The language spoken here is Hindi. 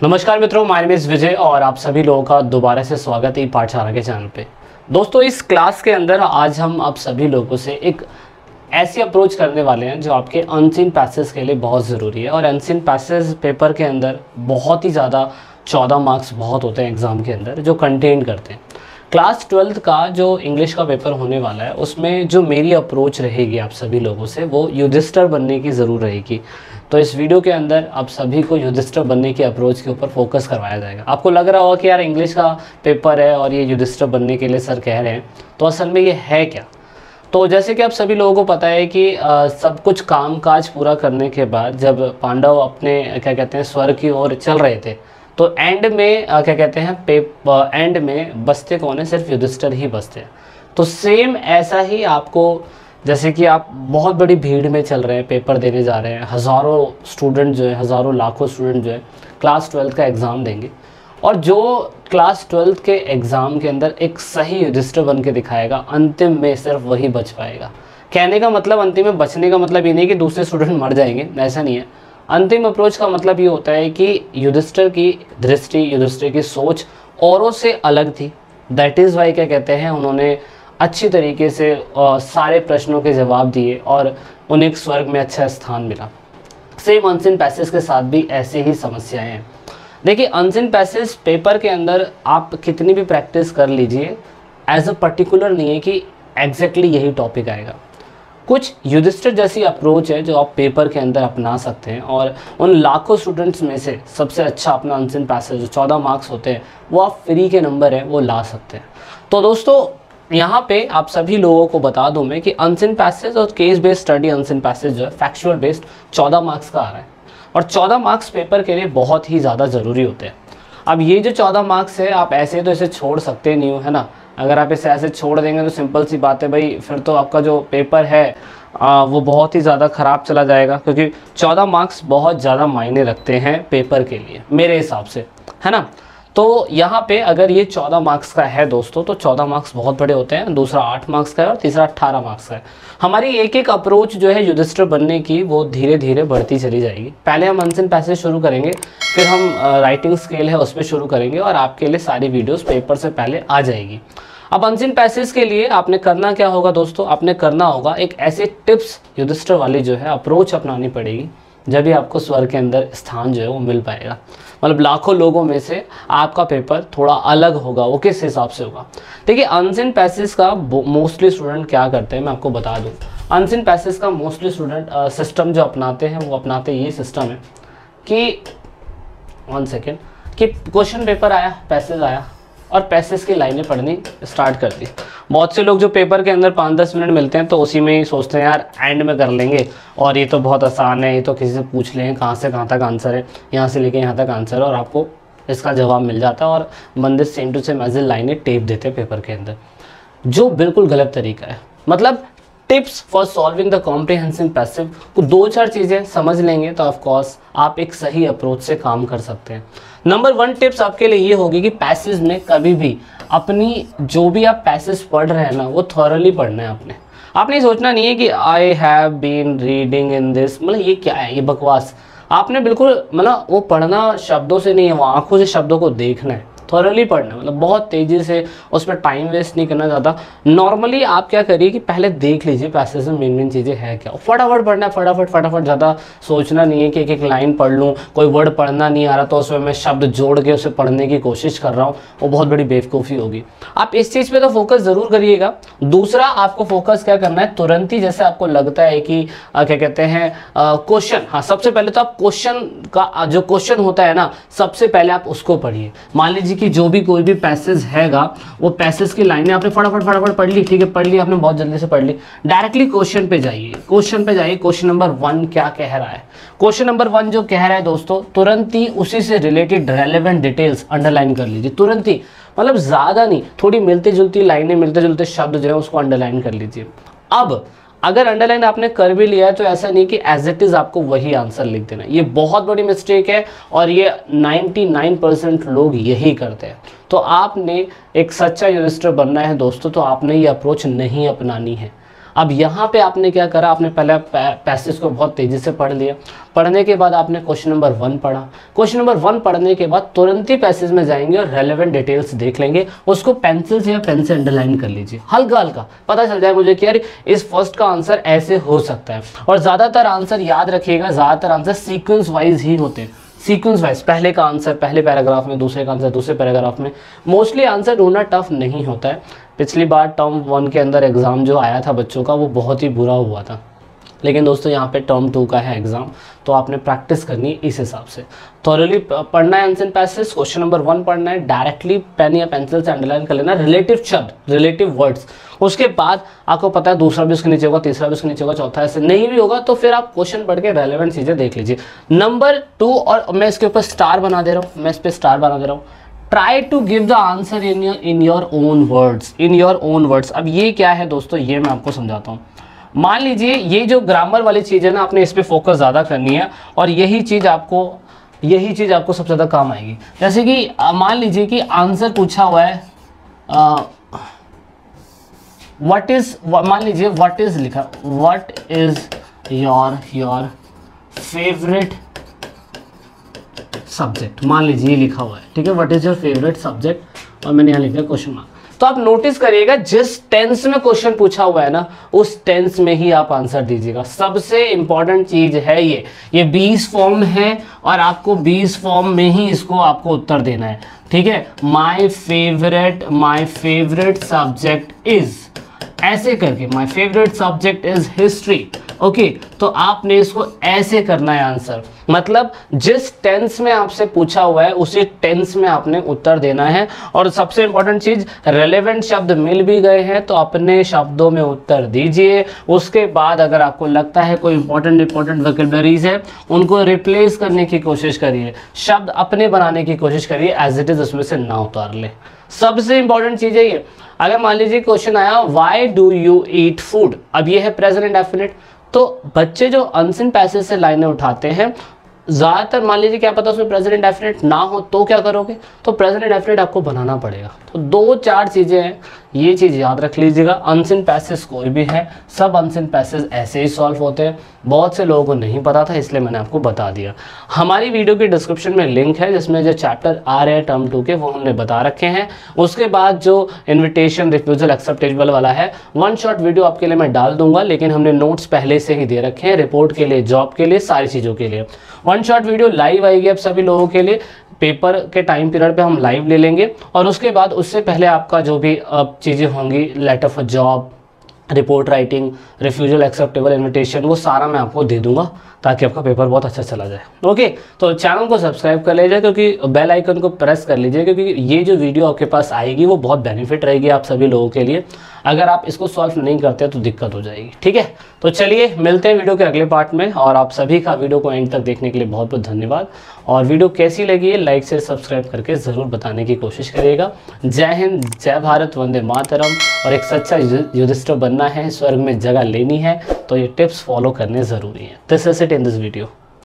नमस्कार मित्रों, माय नेम इज विजय और आप सभी लोगों का दोबारा से स्वागत है पाठशाला के चैनल पे। दोस्तों, इस क्लास के अंदर आज हम आप सभी लोगों से एक ऐसी अप्रोच करने वाले हैं जो आपके अनसीन पैसेज के लिए बहुत ज़रूरी है। और अनसीन पैसेज पेपर के अंदर बहुत ही ज़्यादा 14 मार्क्स बहुत होते हैं एग्ज़ाम के अंदर जो कंटेन करते हैं। क्लास 12th का जो इंग्लिश का पेपर होने वाला है उसमें जो मेरी अप्रोच रहेगी आप सभी लोगों से वो युधिष्ठिर बनने की ज़रूर रहेगी। तो इस वीडियो के अंदर आप सभी को युधिष्ठिर बनने की अप्रोच के ऊपर फोकस करवाया जाएगा। आपको लग रहा होगा कि यार इंग्लिश का पेपर है और ये युधिष्ठिर बनने के लिए सर कह रहे हैं, तो असल में ये है क्या? तो जैसे कि आप सभी लोगों को पता है कि सब कुछ काम काज पूरा करने के बाद जब पांडव अपने क्या कहते हैं स्वर्ग की ओर चल रहे थे तो एंड में क्या कहते हैं एंड में बचते कौन है? सिर्फ युधिष्ठिर ही बचते हैं। तो सेम ऐसा ही आपको, जैसे कि आप बहुत बड़ी भीड़ में चल रहे हैं, पेपर देने जा रहे हैं, हज़ारों स्टूडेंट जो है, हज़ारों लाखों स्टूडेंट जो है क्लास 12th का एग्ज़ाम देंगे और जो क्लास 12th के एग्ज़ाम के अंदर एक सही युधिष्ठिर बन के दिखाएगा, अंतिम में सिर्फ वही बच पाएगा। कहने का मतलब अंतिम में बचने का मतलब ये नहीं कि दूसरे स्टूडेंट मर जाएंगे, ऐसा नहीं है। अंतिम अप्रोच का मतलब ये होता है कि युधिष्ठिर की दृष्टि, युधिष्ठिर की सोच औरों से अलग थी। दैट इज़ वाई क्या कहते हैं, उन्होंने अच्छी तरीके से सारे प्रश्नों के जवाब दिए और उन्हें स्वर्ग में अच्छा स्थान मिला। सेम अनसीन पैसेज के साथ भी ऐसे ही समस्याएं हैं। देखिए, अनसीन पैसेज पेपर के अंदर आप कितनी भी प्रैक्टिस कर लीजिए, एज अ पर्टिकुलर नहीं है कि एग्जैक्टली यही टॉपिक आएगा। कुछ युधिष्ठिर जैसी अप्रोच है जो आप पेपर के अंदर अपना सकते हैं और उन लाखों स्टूडेंट्स में से सबसे अच्छा अपना अनसीन पैसेज जो 14 मार्क्स होते हैं वो आप फ्री के नंबर हैं वो ला सकते हैं। तो दोस्तों, यहाँ पे आप सभी लोगों को बता दूं मैं कि अनसीन पैसेज और case based study unseen passage जो है फैक्चुअल बेस्ड 14 मार्क्स का आ रहा है और 14 मार्क्स पेपर के लिए बहुत ही ज़्यादा ज़रूरी होते हैं। अब ये जो 14 मार्क्स है आप ऐसे तो इसे छोड़ सकते नहीं हो, है ना। अगर आप इसे ऐसे छोड़ देंगे तो सिंपल सी बात है भाई, फिर तो आपका जो पेपर है वो बहुत ही ज़्यादा ख़राब चला जाएगा, क्योंकि 14 मार्क्स बहुत ज़्यादा मायने रखते हैं पेपर के लिए मेरे हिसाब से, है ना। तो यहाँ पे अगर ये 14 मार्क्स का है दोस्तों, तो 14 मार्क्स बहुत बड़े होते हैं। दूसरा 8 मार्क्स का है और तीसरा 18 मार्क्स का है। हमारी एक एक अप्रोच जो है युधिष्ठिर बनने की वो धीरे धीरे बढ़ती चली जाएगी। पहले हम अनसीन पैसेज शुरू करेंगे, फिर हम राइटिंग स्केल है उस पर शुरू करेंगे और आपके लिए सारी वीडियोस पेपर से पहले आ जाएगी। अब अनसीन पैसेज के लिए आपने करना क्या होगा दोस्तों? आपने करना होगा एक ऐसे टिप्स युधिष्ठिर वाली जो है अप्रोच अपनानी पड़ेगी, जब भी आपको स्वर्ग के अंदर स्थान जो है वो मिल पाएगा। मतलब लाखों लोगों में से आपका पेपर थोड़ा अलग होगा। वो किस हिसाब से होगा? देखिए, अनसीन पैसेज का मोस्टली स्टूडेंट क्या करते हैं मैं आपको बता दूं। अनसीन पैसेज का मोस्टली स्टूडेंट सिस्टम जो अपनाते हैं वो अपनाते ये सिस्टम है कि 1 सेकेंड, कि क्वेश्चन पेपर आया, पैसेज आया और पैसेज की लाइनें पढ़नी स्टार्ट कर दी। बहुत से लोग जो पेपर के अंदर 5-10 मिनट मिलते हैं तो उसी में ही सोचते हैं यार एंड में कर लेंगे और ये तो बहुत आसान है, ये तो किसी से पूछ लेंगे कहाँ से कहाँ तक आंसर है, यहाँ से लेके यहाँ तक आंसर है और आपको इसका जवाब मिल जाता है और बंदे सेम टू सेम ऐसे लाइनें टेप देते हैं पेपर के अंदर, जो बिल्कुल गलत तरीका है। मतलब tips for solving the comprehensive passive को 2-4 चीज़ें समझ लेंगे तो ऑफ कोर्स आप एक सही अप्रोच से काम कर सकते हैं। नंबर 1 टिप्स आपके लिए ये होगी कि पैसेज में कभी भी अपनी जो भी आप पैसेज पढ़ रहे हैं ना वो थॉरली पढ़ना है। आपने सोचना नहीं है कि I have been reading in this, मतलब ये क्या है, ये बकवास। आपने बिल्कुल मतलब वो पढ़ना शब्दों से नहीं है, वो आंखों से शब्दों को देखना है, थॉरली पढ़ना है। मतलब बहुत तेज़ी से उस पर टाइम वेस्ट नहीं करना ज़्यादा। नॉर्मली आप क्या करिए कि पहले देख लीजिए पैसेज में मेन चीज़ें है क्या, फटाफट पढ़ना है, फटाफट। ज़्यादा सोचना नहीं है कि एक एक लाइन पढ़ लूँ। कोई वर्ड पढ़ना नहीं आ रहा तो उसमें मैं शब्द जोड़ के उसे पढ़ने की कोशिश कर रहा हूँ, वो बहुत बड़ी बेवकूफ़ी होगी। आप इस चीज़ पर तो फोकस ज़रूर करिएगा। दूसरा, आपको फोकस क्या करना है, तुरंत ही जैसे आपको लगता है कि क्या कहते हैं क्वेश्चन, हाँ सबसे पहले तो आप क्वेश्चन का जो क्वेश्चन होता है ना सबसे पहले आप उसको पढ़िए। मान लीजिए कि जो भी कोई भी पैसेज हैगा वो पैसेज की लाइनें आपने फटाफट पढ़ ली, ठीक है, पढ़ ली आपने, बहुत जल्दी से पढ़ ली। डायरेक्टली क्वेश्चन पे जाइए। क्वेश्चन नंबर 1 क्या कह रहा है। क्वेश्चन नंबर 1 जो कह रहा है दोस्तों, तुरंत ही उसी से रिलेटेड रेलेवेंट डिटेल्स अंडरलाइन कर लीजिए, तुरंत ही। मतलब ज़्यादा नहीं, थोड़ी मिलती जुलती लाइनें, मिलते जुलते शब्द जो है उसको अंडरलाइन कर लीजिए। अब अगर अंडरलाइन आपने कर भी लिया है तो ऐसा नहीं कि एज इट इज आपको वही आंसर लिख देना, ये बहुत बड़ी मिस्टेक है और ये 99% लोग यही करते हैं। तो आपने एक सच्चा युधिष्ठिर बनना है दोस्तों, तो आपने ये अप्रोच नहीं अपनानी है। अब यहाँ पे आपने क्या करा, आपने पहले पैसेज को बहुत तेज़ी से पढ़ लिया। पढ़ने के बाद आपने क्वेश्चन नंबर 1 पढ़ा। क्वेश्चन नंबर 1 पढ़ने के बाद तुरंत ही पैसेज में जाएंगे और रेलेवेंट डिटेल्स देख लेंगे, उसको पेंसिल से या पेन से अंडरलाइन कर लीजिए, हल्का हल्का पता चल जाए मुझे कि यार इस फर्स्ट का आंसर ऐसे हो सकता है। और ज़्यादातर आंसर याद रखिएगा, ज़्यादातर आंसर सीक्वेंस वाइज ही होते हैं, सीक्वेंस वाइज, पहले का आंसर पहले पैराग्राफ में, दूसरे का आंसर दूसरे पैराग्राफ में। मोस्टली आंसर ढूंढना टफ नहीं होता है। पिछली बार टर्म 1 के अंदर एग्ज़ाम जो आया था बच्चों का वो बहुत ही बुरा हुआ था, लेकिन दोस्तों यहाँ पे टर्म 2 का है एग्ज़ाम, तो आपने प्रैक्टिस करनी है इस हिसाब से। थॉरली पढ़ना है आंसर पैसेज, क्वेश्चन नंबर 1 पढ़ना है, डायरेक्टली पेन या पेंसिल से अंडरलाइन कर लेना रिलेटिव शब्द, रिलेटिव वर्ड्स। उसके बाद आपको पता है दूसरा भी उसके नीचे होगा, तीसरा भी उसके नीचे होगा, चौथा ऐसे नहीं भी होगा तो फिर आप क्वेश्चन पढ़ के रेलेवेंट चीज़ें देख लीजिए। नंबर 2, और मैं इसके ऊपर स्टार बना दे रहा हूँ, मैं इस पर स्टार बना दे रहा हूँ, try to give the answer in your own words, in your own words. अब ये क्या है दोस्तों, ये मैं आपको समझाता हूँ। मान लीजिए ये जो ग्रामर वाली चीज़ है ना, आपने इस पर फोकस ज़्यादा करनी है और यही चीज़ आपको सबसे ज़्यादा काम आएगी। जैसे कि मान लीजिए कि आंसर पूछा हुआ है मान लीजिए व्हाट इज लिखा, what is your favourite subject, मान लीजिए लिखा हुआ है, ठीक है, what is your favourite subject, और मैंने यहाँ लिखा क्वेश्चन मार्क। तो आप नोटिस करिएगा जिस टेंस में क्वेश्चन पूछा हुआ है ना, उस टेंस में ही आप आंसर दीजिएगा। सबसे इंपॉर्टेंट चीज है ये 20 फॉर्म है और आपको 20 फॉर्म में ही इसको आपको उत्तर देना है, ठीक है। माई फेवरेट सब्जेक्ट इज, ऐसे करके my favourite subject is history, okay. तो आपने इसको ऐसे करना है आंसर, मतलब जिस टेंस में आपसे पूछा हुआ है उसी टेंस में आपने उत्तर देना है। और सबसे इंपॉर्टेंट चीज, रेलेवेंट शब्द मिल भी गए हैं तो अपने शब्दों में उत्तर दीजिए। उसके बाद अगर आपको लगता है कोई इंपॉर्टेंट वोकैबुलरीज है उनको रिप्लेस करने की कोशिश करिए, शब्द अपने बनाने की कोशिश करिए, एज इट इज उसमें से ना उतार ले। सबसे इंपॉर्टेंट चीज है ये। अगर मान लीजिए क्वेश्चन आया why do you eat food, अब ये है प्रेजेंट इंडेफिनिट, तो बच्चे जो अनसिन पैसेज से लाइनें उठाते हैं ज़्यादातर, मान लीजिए क्या पता उसमें प्रेजेंट इंडेफिनिट ना हो तो क्या करोगे, तो प्रेजेंट इंडेफिनिट आपको बनाना पड़ेगा। तो 2-4 चीज़ें हैं, ये चीज़ याद रख लीजिएगा। अनसिन पैसेज कोई भी है, सब अनसिन पैसेज ऐसे ही सॉल्व होते हैं। बहुत से लोगों को नहीं पता था इसलिए मैंने आपको बता दिया। हमारी वीडियो की डिस्क्रिप्शन में लिंक है जिसमें जो चैप्टर आ रहे हैं टर्म 2 के वो हमने बता रखे हैं। उसके बाद जो इन्विटेशन, रिफ्यूजल, एक्सेप्टेबल वाला है 1 शॉट वीडियो आपके लिए मैं डाल दूंगा, लेकिन हमने नोट्स पहले से ही दे रखे हैं, रिपोर्ट के लिए, जॉब के लिए, सारी चीज़ों के लिए। 1 शॉट वीडियो लाइव आएगी अब सभी लोगों के लिए, पेपर के टाइम पीरियड पे हम लाइव ले लेंगे। और उसके बाद उससे पहले आपका जो भी चीज़ें होंगी, letter for job, report writing, refusal, acceptable, invitation, वो सारा मैं आपको दे दूंगा ताकि आपका पेपर बहुत अच्छा चला जाए, ओके। तो चैनल को सब्सक्राइब कर लीजिए, क्योंकि बेल आइकन को प्रेस कर लीजिए, क्योंकि ये जो वीडियो आपके पास आएगी वो बहुत बेनिफिट रहेगी आप सभी लोगों के लिए। अगर आप इसको सॉल्व नहीं करते तो दिक्कत हो जाएगी, ठीक है। तो चलिए मिलते हैं वीडियो के अगले पार्ट में, और आप सभी का वीडियो को एंड तक देखने के लिए बहुत बहुत धन्यवाद। और वीडियो कैसी लगी है लाइक से सब्सक्राइब करके ज़रूर बताने की कोशिश करिएगा। जय हिंद, जय भारत, वंदे मातरम। और एक सच्चा युधिष्ठिर बनना है, स्वर्ग में जगह लेनी है, तो ये टिप्स फॉलो करने ज़रूरी हैं। This is it in this video.